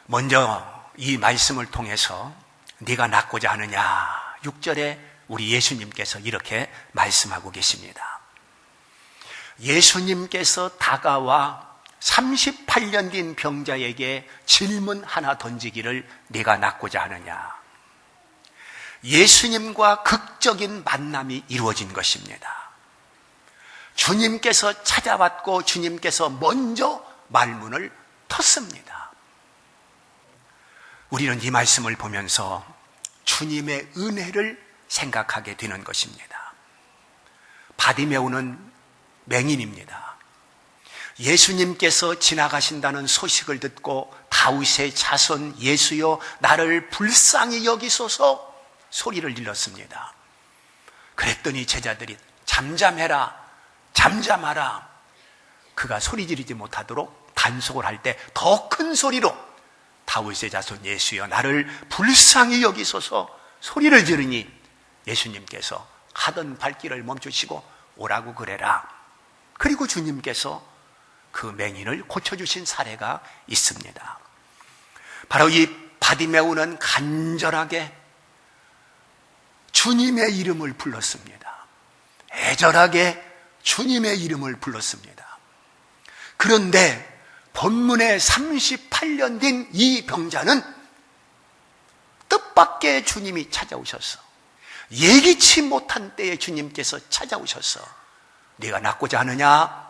먼저 이 말씀을 통해서 네가 낫고자 하느냐 6절에 우리 예수님께서 이렇게 말씀하고 계십니다. 예수님께서 다가와 38년 된 병자에게 질문 하나 던지기를 네가 낫고자 하느냐. 예수님과 극적인 만남이 이루어진 것입니다. 주님께서 찾아왔고 주님께서 먼저 말문을 텄습니다. 우리는 이 말씀을 보면서 주님의 은혜를 생각하게 되는 것입니다. 바디메오는 맹인입니다. 예수님께서 지나가신다는 소식을 듣고 다윗의 자손 예수여 나를 불쌍히 여기소서 소리를 질렀습니다. 그랬더니 제자들이 잠잠해라 잠잠하라. 그가 소리 지르지 못하도록 단속을 할 때 더 큰 소리로 다윗의 자손 예수여 나를 불쌍히 여기소서 소리를 지르니 예수님께서 하던 발길을 멈추시고 오라고 그래라. 그리고 주님께서 그 맹인을 고쳐주신 사례가 있습니다. 바로 이 바디메오는 간절하게 주님의 이름을 불렀습니다. 애절하게 주님의 이름을 불렀습니다. 그런데 본문에 38년 된 이 병자는 뜻밖의 주님이 찾아오셔서 예기치 못한 때에 주님께서 찾아오셔서 네가 낫고자 하느냐?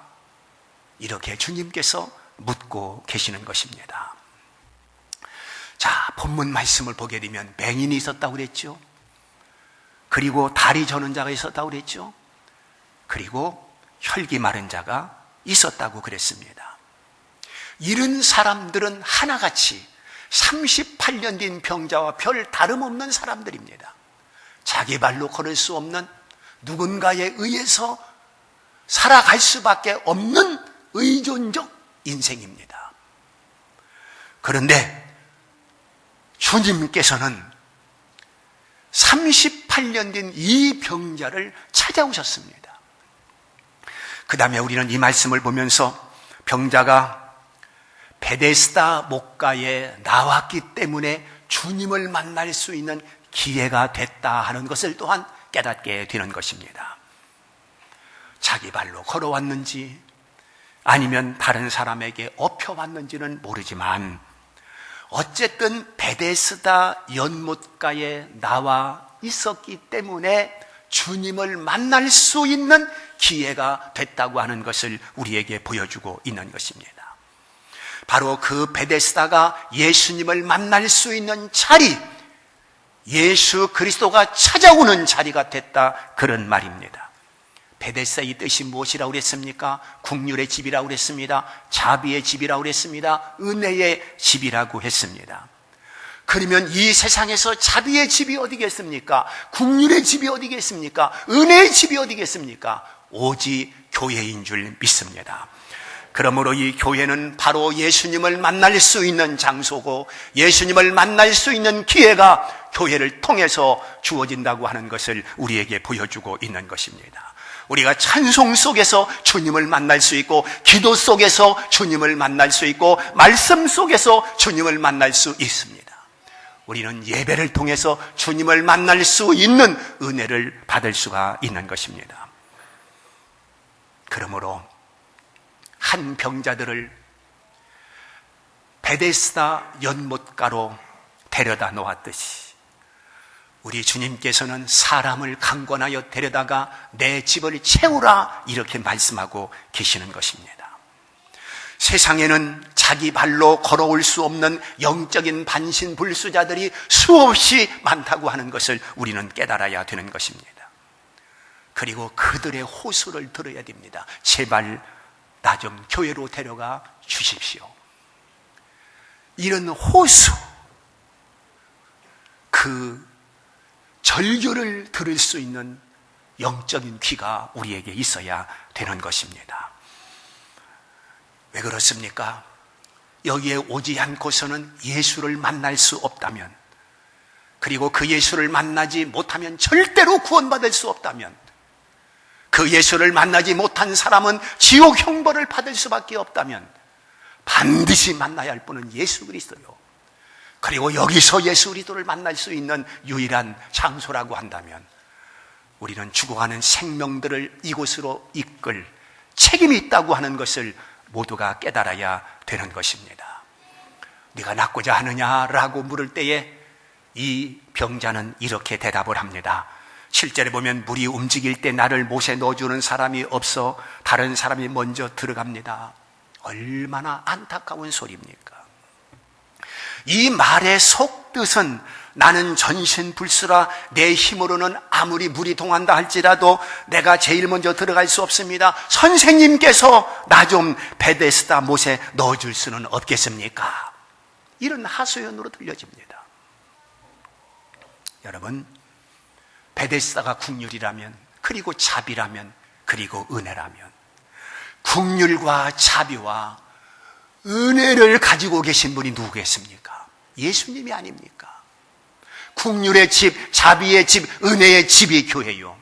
이렇게 주님께서 묻고 계시는 것입니다. 자, 본문 말씀을 보게 되면 맹인이 있었다고 그랬죠. 그리고 다리 저는 자가 있었다고 그랬죠. 그리고 혈기 마른 자가 있었다고 그랬습니다. 이런 사람들은 하나같이 38년 된 병자와 별 다름없는 사람들입니다. 자기 발로 걸을 수 없는 누군가에 의해서 살아갈 수밖에 없는 의존적 인생입니다. 그런데 주님께서는 38년 된 이 병자를 찾아오셨습니다. 그 다음에 우리는 이 말씀을 보면서 병자가 베데스다 목가에 나왔기 때문에 주님을 만날 수 있는 기회가 됐다 하는 것을 또한 깨닫게 되는 것입니다. 자기 발로 걸어왔는지 아니면 다른 사람에게 업혀왔는지는 모르지만 어쨌든 베데스다 연못가에 나와 있었기 때문에 주님을 만날 수 있는 기회가 됐다고 하는 것을 우리에게 보여주고 있는 것입니다. 바로 그 베데스다가 예수님을 만날 수 있는 자리, 예수 그리스도가 찾아오는 자리가 됐다, 그런 말입니다. 베데스다의 뜻이 무엇이라고 그랬습니까? 국률의 집이라고 그랬습니다. 자비의 집이라고 그랬습니다. 은혜의 집이라고 했습니다. 그러면 이 세상에서 자비의 집이 어디겠습니까? 국률의 집이 어디겠습니까? 은혜의 집이 어디겠습니까? 오직 교회인 줄 믿습니다. 그러므로 이 교회는 바로 예수님을 만날 수 있는 장소고 예수님을 만날 수 있는 기회가 교회를 통해서 주어진다고 하는 것을 우리에게 보여주고 있는 것입니다. 우리가 찬송 속에서 주님을 만날 수 있고 기도 속에서 주님을 만날 수 있고 말씀 속에서 주님을 만날 수 있습니다. 우리는 예배를 통해서 주님을 만날 수 있는 은혜를 받을 수가 있는 것입니다. 그러므로 한 병자들을 베데스다 연못가로 데려다 놓았듯이 우리 주님께서는 사람을 강권하여 데려다가 내 집을 채우라 이렇게 말씀하고 계시는 것입니다. 세상에는 자기 발로 걸어올 수 없는 영적인 반신불수자들이 수없이 많다고 하는 것을 우리는 깨달아야 되는 것입니다. 그리고 그들의 호소를 들어야 됩니다. 제발 나 좀 교회로 데려가 주십시오. 이런 호소, 그 절규를 들을 수 있는 영적인 귀가 우리에게 있어야 되는 것입니다. 왜 그렇습니까? 여기에 오지 않고서는 예수를 만날 수 없다면, 그리고 그 예수를 만나지 못하면 절대로 구원받을 수 없다면, 그 예수를 만나지 못한 사람은 지옥 형벌을 받을 수밖에 없다면 반드시 만나야 할 분은 예수 그리스도요. 그리고 여기서 예수 그리스도를 만날 수 있는 유일한 장소라고 한다면 우리는 죽어가는 생명들을 이곳으로 이끌 책임이 있다고 하는 것을 모두가 깨달아야 되는 것입니다. 네가 낫고자 하느냐라고 물을 때에 이 병자는 이렇게 대답을 합니다. 7절에 보면 물이 움직일 때 나를 못에 넣어주는 사람이 없어 다른 사람이 먼저 들어갑니다. 얼마나 안타까운 소리입니까? 이 말의 속뜻은 나는 전신불수라 내 힘으로는 아무리 물이 동한다 할지라도 내가 제일 먼저 들어갈 수 없습니다. 선생님께서 나 좀 베데스다 못에 넣어줄 수는 없겠습니까? 이런 하소연으로 들려집니다. 여러분, 베데스다가 국률이라면, 그리고 자비라면, 그리고 은혜라면, 국률과 자비와 은혜를 가지고 계신 분이 누구겠습니까? 예수님이 아닙니까? 국률의 집, 자비의 집, 은혜의 집이 교회요.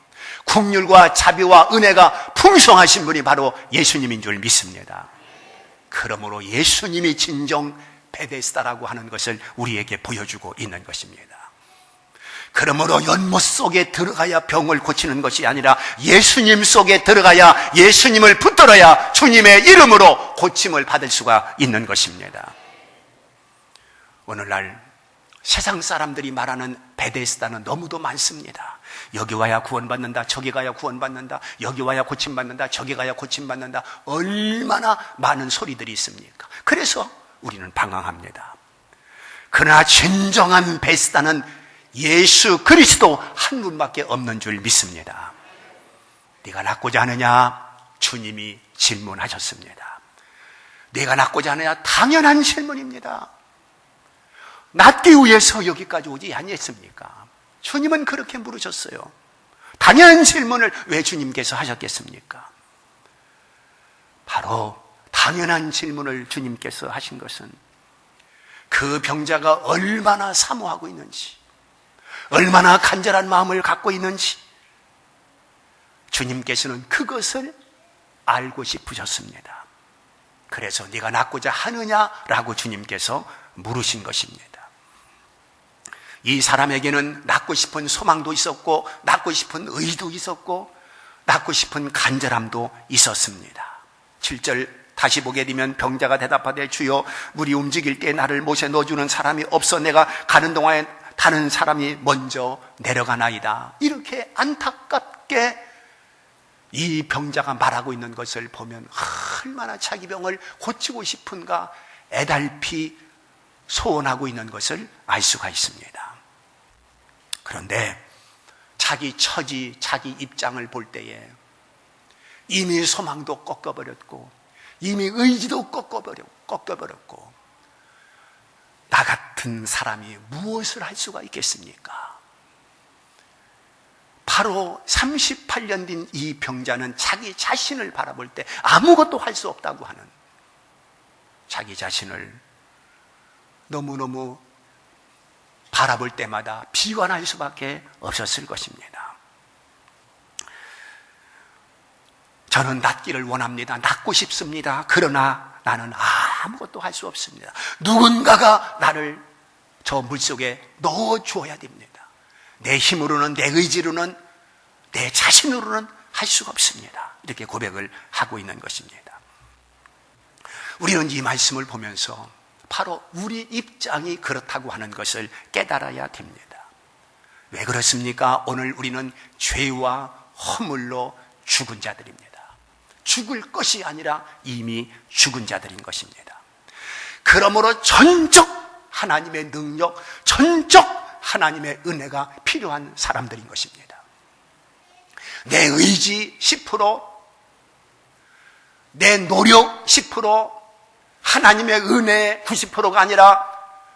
국률과 자비와 은혜가 풍성하신 분이 바로 예수님인 줄 믿습니다. 그러므로 예수님이 진정 베데스다라고 하는 것을 우리에게 보여주고 있는 것입니다. 그러므로 연못 속에 들어가야 병을 고치는 것이 아니라 예수님 속에 들어가야, 예수님을 붙들어야 주님의 이름으로 고침을 받을 수가 있는 것입니다. 오늘날 세상 사람들이 말하는 베데스다는 너무도 많습니다. 여기 와야 구원받는다, 저기 가야 구원받는다, 여기 와야 고침받는다, 저기 가야 고침받는다. 얼마나 많은 소리들이 있습니까? 그래서 우리는 방황합니다. 그러나 진정한 베데스다는 예수 그리스도 한 분밖에 없는 줄 믿습니다. 네가 낫고자 하느냐? 주님이 질문하셨습니다. 네가 낫고자 하느냐? 당연한 질문입니다. 낫기 위해서 여기까지 오지 아니했습니까? 주님은 그렇게 물으셨어요. 당연한 질문을 왜 주님께서 하셨겠습니까? 바로 당연한 질문을 주님께서 하신 것은 그 병자가 얼마나 사모하고 있는지, 얼마나 간절한 마음을 갖고 있는지 주님께서는 그것을 알고 싶으셨습니다. 그래서 네가 낫고자 하느냐라고 주님께서 물으신 것입니다. 이 사람에게는 낫고 싶은 소망도 있었고, 낫고 싶은 의도 있었고, 낫고 싶은 간절함도 있었습니다. 7절 다시 보게 되면 병자가 대답하되 주여 물이 움직일 때 나를 못에 넣어주는 사람이 없어 내가 가는 동안에 다른 사람이 먼저 내려가나이다. 이렇게 안타깝게 이 병자가 말하고 있는 것을 보면 얼마나 자기 병을 고치고 싶은가 애달피 소원하고 있는 것을 알 수가 있습니다. 그런데 자기 처지, 자기 입장을 볼 때에 이미 소망도 꺾어버렸고 이미 의지도 꺾어버렸고 나 같은 사람이 무엇을 할 수가 있겠습니까? 바로 38년 된 이 병자는 자기 자신을 바라볼 때 아무것도 할 수 없다고 하는, 자기 자신을 너무너무 바라볼 때마다 비관할 수밖에 없었을 것입니다. 저는 낫기를 원합니다. 낫고 싶습니다. 그러나 나는 아무것도 할 수 없습니다. 누군가가 나를 저 물속에 넣어주어야 됩니다. 내 힘으로는, 내 의지로는, 내 자신으로는 할 수가 없습니다. 이렇게 고백을 하고 있는 것입니다. 우리는 이 말씀을 보면서 바로 우리 입장이 그렇다고 하는 것을 깨달아야 됩니다. 왜 그렇습니까? 오늘 우리는 죄와 허물로 죽은 자들입니다. 죽을 것이 아니라 이미 죽은 자들인 것입니다. 그러므로 전적 하나님의 능력, 전적 하나님의 은혜가 필요한 사람들인 것입니다. 내 의지 10%, 내 노력 10%, 하나님의 은혜 90%가 아니라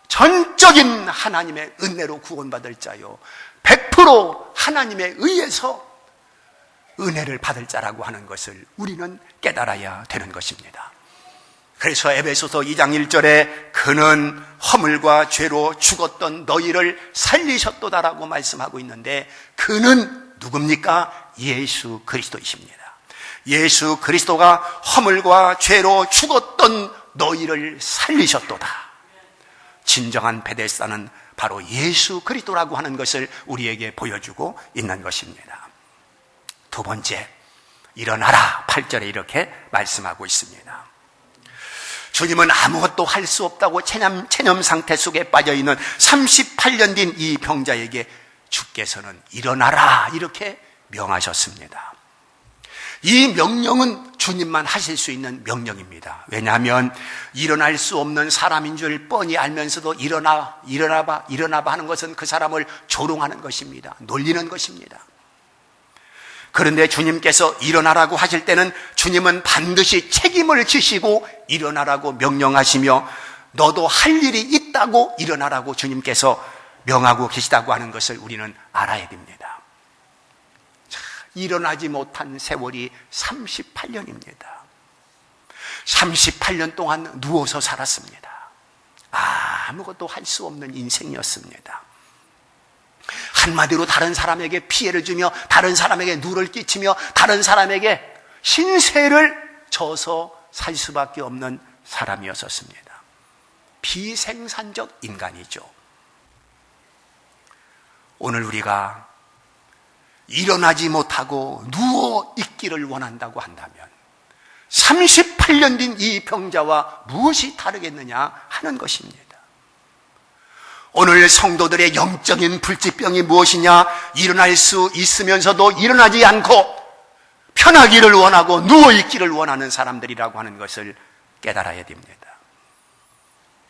전적인 하나님의 은혜로 구원받을 자요 100% 하나님에 의해서 은혜를 받을 자라고 하는 것을 우리는 깨달아야 되는 것입니다. 그래서 에베소서 2장 1절에 그는 허물과 죄로 죽었던 너희를 살리셨도다라고 말씀하고 있는데, 그는 누굽니까? 예수 그리스도이십니다. 예수 그리스도가 허물과 죄로 죽었던 너희를 살리셨도다. 진정한 베데스다는 바로 예수 그리스도라고 하는 것을 우리에게 보여주고 있는 것입니다. 두 번째, 일어나라. 8절에 이렇게 말씀하고 있습니다. 주님은 아무것도 할 수 없다고 체념 상태 속에 빠져있는 38년 된 이 병자에게 주께서는 일어나라 이렇게 명하셨습니다. 이 명령은 주님만 하실 수 있는 명령입니다. 왜냐하면 일어날 수 없는 사람인 줄 뻔히 알면서도 일어나봐 하는 것은 그 사람을 조롱하는 것입니다. 놀리는 것입니다. 그런데 주님께서 일어나라고 하실 때는 주님은 반드시 책임을 지시고 일어나라고 명령하시며 너도 할 일이 있다고 일어나라고 주님께서 명하고 계시다고 하는 것을 우리는 알아야 됩니다. 자, 일어나지 못한 세월이 38년입니다. 38년 동안 누워서 살았습니다. 아무것도 할 수 없는 인생이었습니다. 한마디로 다른 사람에게 피해를 주며 다른 사람에게 누를 끼치며 다른 사람에게 신세를 져서 살 수밖에 없는 사람이었습니다. 비생산적 인간이죠. 오늘 우리가 일어나지 못하고 누워 있기를 원한다고 한다면 38년 된 이 병자와 무엇이 다르겠느냐 하는 것입니다. 오늘 성도들의 영적인 불치병이 무엇이냐? 일어날 수 있으면서도 일어나지 않고 편하기를 원하고 누워있기를 원하는 사람들이라고 하는 것을 깨달아야 됩니다.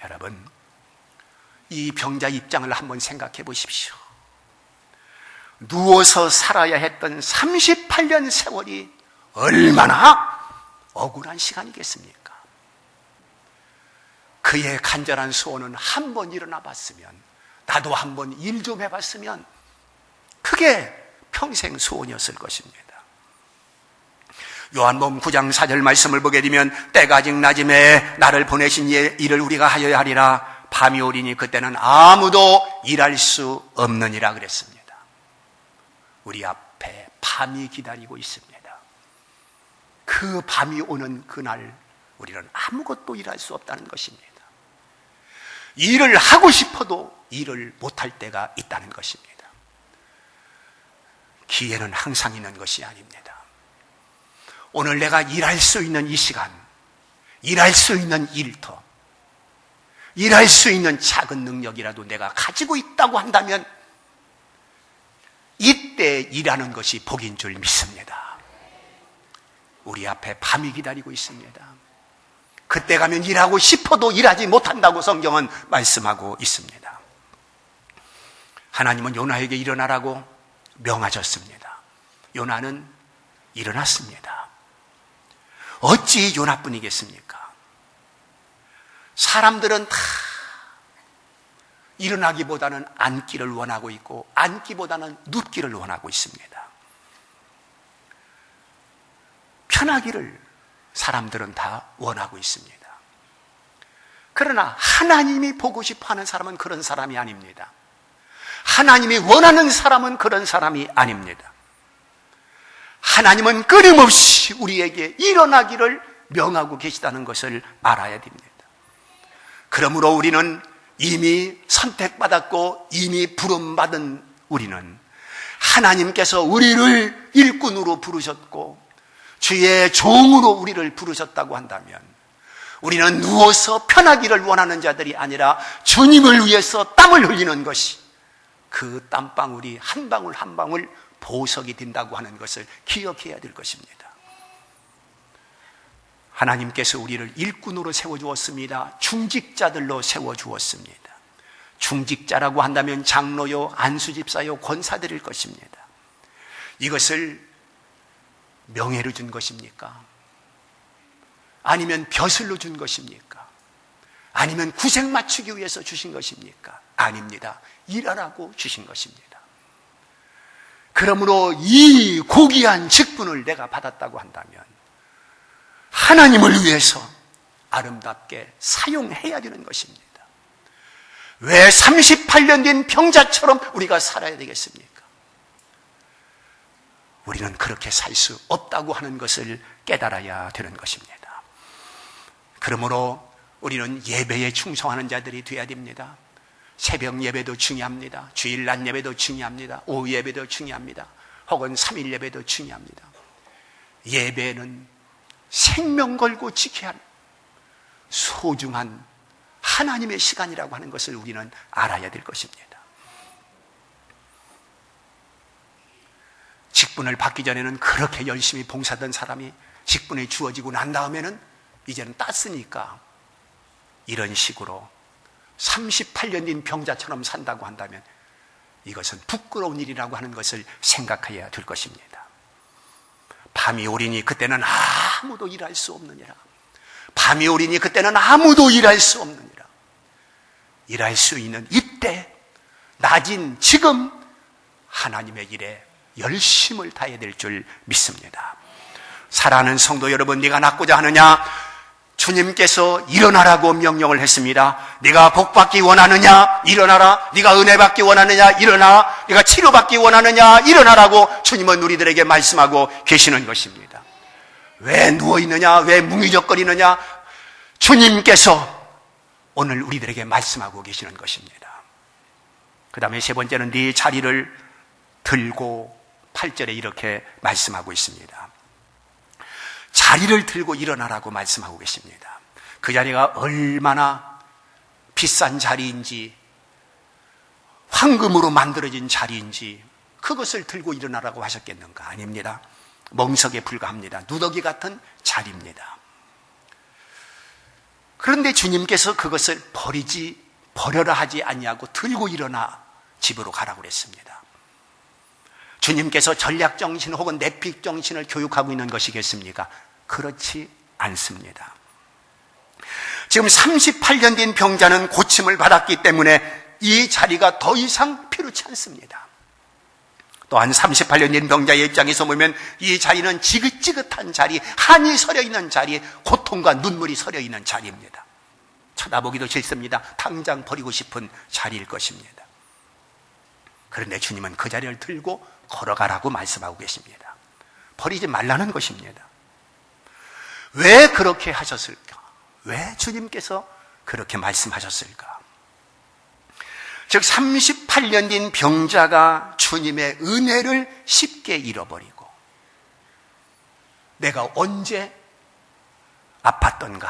여러분, 이 병자 입장을 한번 생각해 보십시오. 누워서 살아야 했던 38년 세월이 얼마나 억울한 시간이겠습니까? 그의 간절한 소원은 한 번 일어나 봤으면, 나도 한 번 일 좀 해봤으면 그게 평생 소원이었을 것입니다. 요한복음 9장 4절 말씀을 보게 되면 때가 아직 낮음에 나를 보내신 일을 우리가 하여야 하리라. 밤이 오리니 그때는 아무도 일할 수 없느니라 그랬습니다. 우리 앞에 밤이 기다리고 있습니다. 그 밤이 오는 그날 우리는 아무것도 일할 수 없다는 것입니다. 일을 하고 싶어도 일을 못할 때가 있다는 것입니다. 기회는 항상 있는 것이 아닙니다. 오늘 내가 일할 수 있는 이 시간, 일할 수 있는 일터, 일할 수 있는 작은 능력이라도 내가 가지고 있다고 한다면 이때 일하는 것이 복인 줄 믿습니다. 우리 앞에 밤이 기다리고 있습니다. 그때 가면 일하고 싶어도 일하지 못한다고 성경은 말씀하고 있습니다. 하나님은 요나에게 일어나라고 명하셨습니다. 요나는 일어났습니다. 어찌 요나뿐이겠습니까? 사람들은 다 일어나기보다는 앉기를 원하고 있고 앉기보다는 눕기를 원하고 있습니다. 편하기를 사람들은 다 원하고 있습니다. 그러나 하나님이 보고 싶어하는 사람은 그런 사람이 아닙니다. 하나님이 원하는 사람은 그런 사람이 아닙니다. 하나님은 끊임없이 우리에게 일어나기를 명하고 계시다는 것을 알아야 됩니다. 그러므로 우리는 이미 선택받았고 이미 부름받은 우리는 하나님께서 우리를 일꾼으로 부르셨고 주의 종으로 우리를 부르셨다고 한다면 우리는 누워서 편하기를 원하는 자들이 아니라 주님을 위해서 땀을 흘리는 것이 그 땀방울이 한 방울 한 방울 보석이 된다고 하는 것을 기억해야 될 것입니다. 하나님께서 우리를 일꾼으로 세워주었습니다. 중직자들로 세워주었습니다. 중직자라고 한다면 장로요, 안수집사요, 권사들일 것입니다. 이것을 명예로 준 것입니까? 아니면 벼슬로 준 것입니까? 아니면 구색 맞추기 위해서 주신 것입니까? 아닙니다. 일하라고 주신 것입니다. 그러므로 이 고귀한 직분을 내가 받았다고 한다면 하나님을 위해서 아름답게 사용해야 되는 것입니다. 왜 38년 된 병자처럼 우리가 살아야 되겠습니까? 우리는 그렇게 살 수 없다고 하는 것을 깨달아야 되는 것입니다. 그러므로 우리는 예배에 충성하는 자들이 되어야 됩니다. 새벽 예배도 중요합니다. 주일날 예배도 중요합니다. 오후 예배도 중요합니다. 혹은 3일 예배도 중요합니다. 예배는 생명 걸고 지켜야 하는 소중한 하나님의 시간이라고 하는 것을 우리는 알아야 될 것입니다. 직분을 받기 전에는 그렇게 열심히 봉사하던 사람이 직분이 주어지고 난 다음에는 이제는 땄으니까 이런 식으로 38년 된 병자처럼 산다고 한다면 이것은 부끄러운 일이라고 하는 것을 생각해야 될 것입니다. 밤이 오리니 그때는 아무도 일할 수 없느니라. 밤이 오리니 그때는 아무도 일할 수 없느니라. 일할 수 있는 이때, 낮인 지금 하나님의 일에 열심을 다해야 될 줄 믿습니다. 사랑하는 성도 여러분, 네가 낫고자 하느냐? 주님께서 일어나라고 명령을 했습니다. 네가 복받기 원하느냐? 일어나라. 네가 은혜 받기 원하느냐? 일어나. 네가 치료받기 원하느냐? 일어나라고 주님은 우리들에게 말씀하고 계시는 것입니다. 왜 누워있느냐? 왜 뭉이적거리느냐? 주님께서 오늘 우리들에게 말씀하고 계시는 것입니다. 그 다음에 세 번째는 네 자리를 들고 8절에 이렇게 말씀하고 있습니다. 자리를 들고 일어나라고 말씀하고 계십니다. 그 자리가 얼마나 비싼 자리인지, 황금으로 만들어진 자리인지 그것을 들고 일어나라고 하셨겠는가? 아닙니다. 멍석에 불과합니다. 누더기 같은 자리입니다. 그런데 주님께서 그것을 버려라 하지 아니하고 들고 일어나 집으로 가라고 그랬습니다. 주님께서 전략정신 혹은 내픽정신을 교육하고 있는 것이겠습니까? 그렇지 않습니다. 지금 38년 된 병자는 고침을 받았기 때문에 이 자리가 더 이상 필요치 않습니다. 또한 38년 된 병자의 입장에서 보면 이 자리는 지긋지긋한 자리, 한이 서려 있는 자리, 고통과 눈물이 서려 있는 자리입니다. 쳐다보기도 싫습니다. 당장 버리고 싶은 자리일 것입니다. 그런데 주님은 그 자리를 들고 걸어가라고 말씀하고 계십니다. 버리지 말라는 것입니다. 왜 그렇게 하셨을까? 왜 주님께서 그렇게 말씀하셨을까? 즉 38년 된 병자가 주님의 은혜를 쉽게 잃어버리고 내가 언제 아팠던가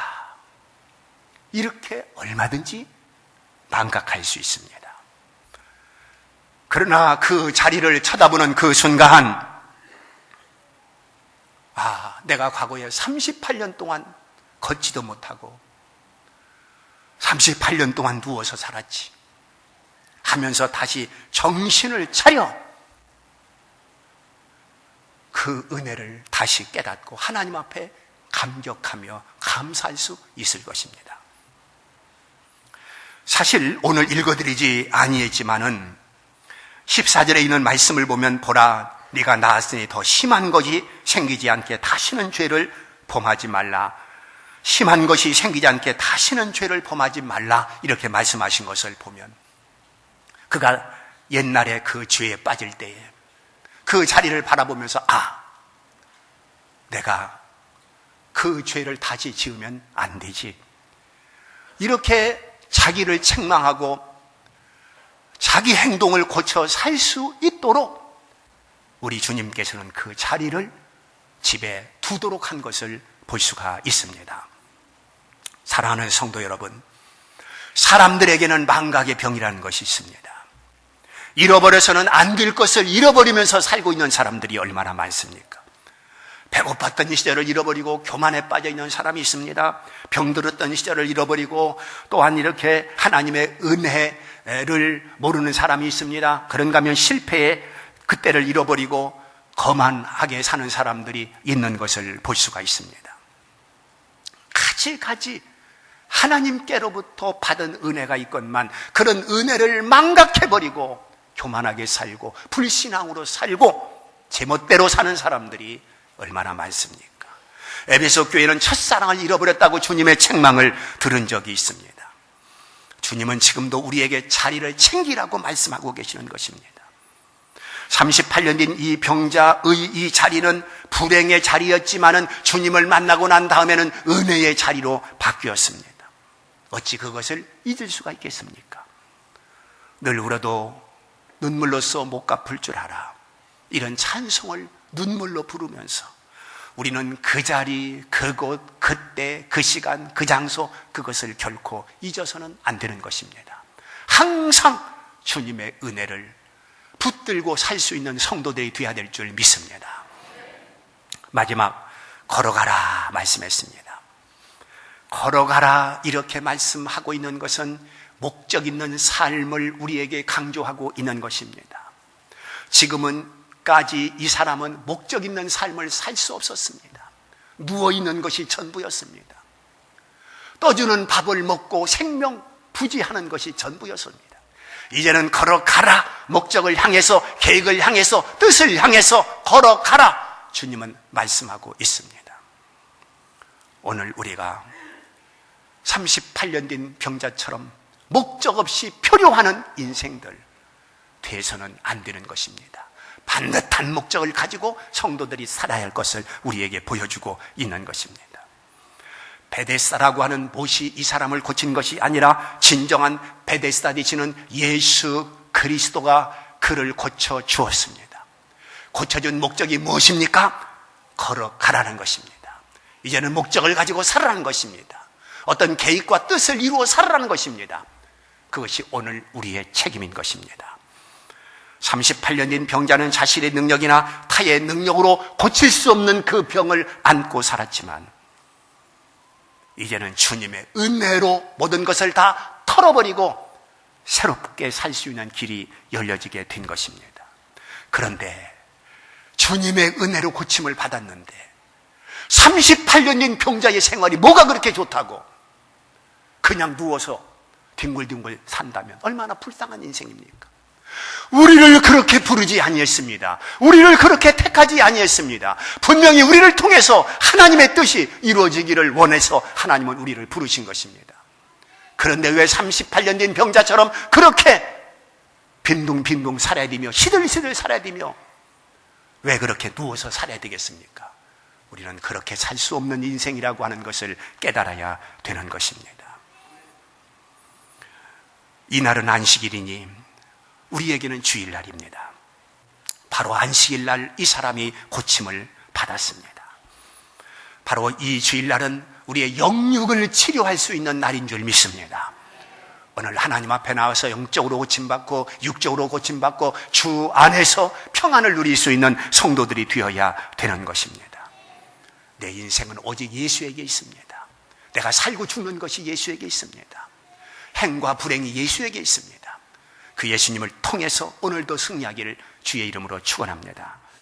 이렇게 얼마든지 망각할 수 있습니다. 그러나 그 자리를 쳐다보는 그 순간 내가 과거에 38년 동안 걷지도 못하고 38년 동안 누워서 살았지 하면서 다시 정신을 차려 그 은혜를 다시 깨닫고 하나님 앞에 감격하며 감사할 수 있을 것입니다. 사실 오늘 읽어드리지 아니했지만은 14절에 있는 말씀을 보면 보라 네가 나았으니 더 심한 것이 생기지 않게 다시는 죄를 범하지 말라. 심한 것이 생기지 않게 다시는 죄를 범하지 말라 이렇게 말씀하신 것을 보면 그가 옛날에 그 죄에 빠질 때에 그 자리를 바라보면서 내가 그 죄를 다시 지으면 안 되지. 이렇게 자기를 책망하고 자기 행동을 고쳐 살 수 있도록 우리 주님께서는 그 자리를 집에 두도록 한 것을 볼 수가 있습니다. 사랑하는 성도 여러분, 사람들에게는 망각의 병이라는 것이 있습니다. 잃어버려서는 안 될 것을 잃어버리면서 살고 있는 사람들이 얼마나 많습니까? 배고팠던 시절을 잃어버리고 교만에 빠져 있는 사람이 있습니다. 병들었던 시절을 잃어버리고 또한 이렇게 하나님의 은혜를 모르는 사람이 있습니다. 그런가 하면 실패의 그때를 잃어버리고 거만하게 사는 사람들이 있는 것을 볼 수가 있습니다. 가지 하나님께로부터 받은 은혜가 있건만 그런 은혜를 망각해버리고 교만하게 살고 불신앙으로 살고 제멋대로 사는 사람들이 얼마나 많습니까? 에베소 교회는 첫사랑을 잃어버렸다고 주님의 책망을 들은 적이 있습니다. 주님은 지금도 우리에게 자리를 챙기라고 말씀하고 계시는 것입니다. 38년 된 이 병자의 이 자리는 불행의 자리였지만은 주님을 만나고 난 다음에는 은혜의 자리로 바뀌었습니다. 어찌 그것을 잊을 수가 있겠습니까? 늘 울어도 눈물로써 못 갚을 줄 알아. 이런 찬송을 눈물로 부르면서 우리는 그 자리, 그곳, 그때, 그 시간, 그 장소, 그것을 결코 잊어서는 안 되는 것입니다. 항상 주님의 은혜를 붙들고 살 수 있는 성도들이 되어야 될 줄 믿습니다. 마지막, 걸어가라 말씀했습니다. 걸어가라 이렇게 말씀하고 있는 것은 목적 있는 삶을 우리에게 강조하고 있는 것입니다. 지금은까지 이 사람은 목적 있는 삶을 살 수 없었습니다. 누워있는 것이 전부였습니다. 떠주는 밥을 먹고 생명 부지하는 것이 전부였습니다. 이제는 걸어가라, 목적을 향해서, 계획을 향해서, 뜻을 향해서 걸어가라, 주님은 말씀하고 있습니다. 오늘 우리가 38년 된 병자처럼 목적 없이 표류하는 인생들 돼서는 안 되는 것입니다. 반듯한 목적을 가지고 성도들이 살아야 할 것을 우리에게 보여주고 있는 것입니다. 베데스다라고 하는 못이 이 사람을 고친 것이 아니라 진정한 베데스다 되시는 예수 그리스도가 그를 고쳐 주었습니다. 고쳐준 목적이 무엇입니까? 걸어가라는 것입니다. 이제는 목적을 가지고 살아라는 것입니다. 어떤 계획과 뜻을 이루어 살아라는 것입니다. 그것이 오늘 우리의 책임인 것입니다. 38년 된 병자는 자신의 능력이나 타의 능력으로 고칠 수 없는 그 병을 안고 살았지만 이제는 주님의 은혜로 모든 것을 다 털어버리고 새롭게 살 수 있는 길이 열려지게 된 것입니다. 그런데 주님의 은혜로 고침을 받았는데 38년 된 병자의 생활이 뭐가 그렇게 좋다고 그냥 누워서 뒹굴뒹굴 산다면 얼마나 불쌍한 인생입니까? 우리를 그렇게 부르지 아니했습니다. 우리를 그렇게 택하지 아니했습니다. 분명히 우리를 통해서 하나님의 뜻이 이루어지기를 원해서 하나님은 우리를 부르신 것입니다. 그런데 왜 38년 된 병자처럼 그렇게 빈둥빈둥 살아야 되며 시들시들 살아야 되며 왜 그렇게 누워서 살아야 되겠습니까? 우리는 그렇게 살 수 없는 인생이라고 하는 것을 깨달아야 되는 것입니다. 이날은 안식일이니 우리에게는 주일날입니다. 바로 안식일날 이 사람이 고침을 받았습니다. 바로 이 주일날은 우리의 영육을 치료할 수 있는 날인 줄 믿습니다. 오늘 하나님 앞에 나와서 영적으로 고침받고 육적으로 고침받고 주 안에서 평안을 누릴 수 있는 성도들이 되어야 되는 것입니다. 내 인생은 오직 예수에게 있습니다. 내가 살고 죽는 것이 예수에게 있습니다. 행과 불행이 예수에게 있습니다. 그 예수님을 통해서 오늘도 승리하기를 주의 이름으로 축원합니다.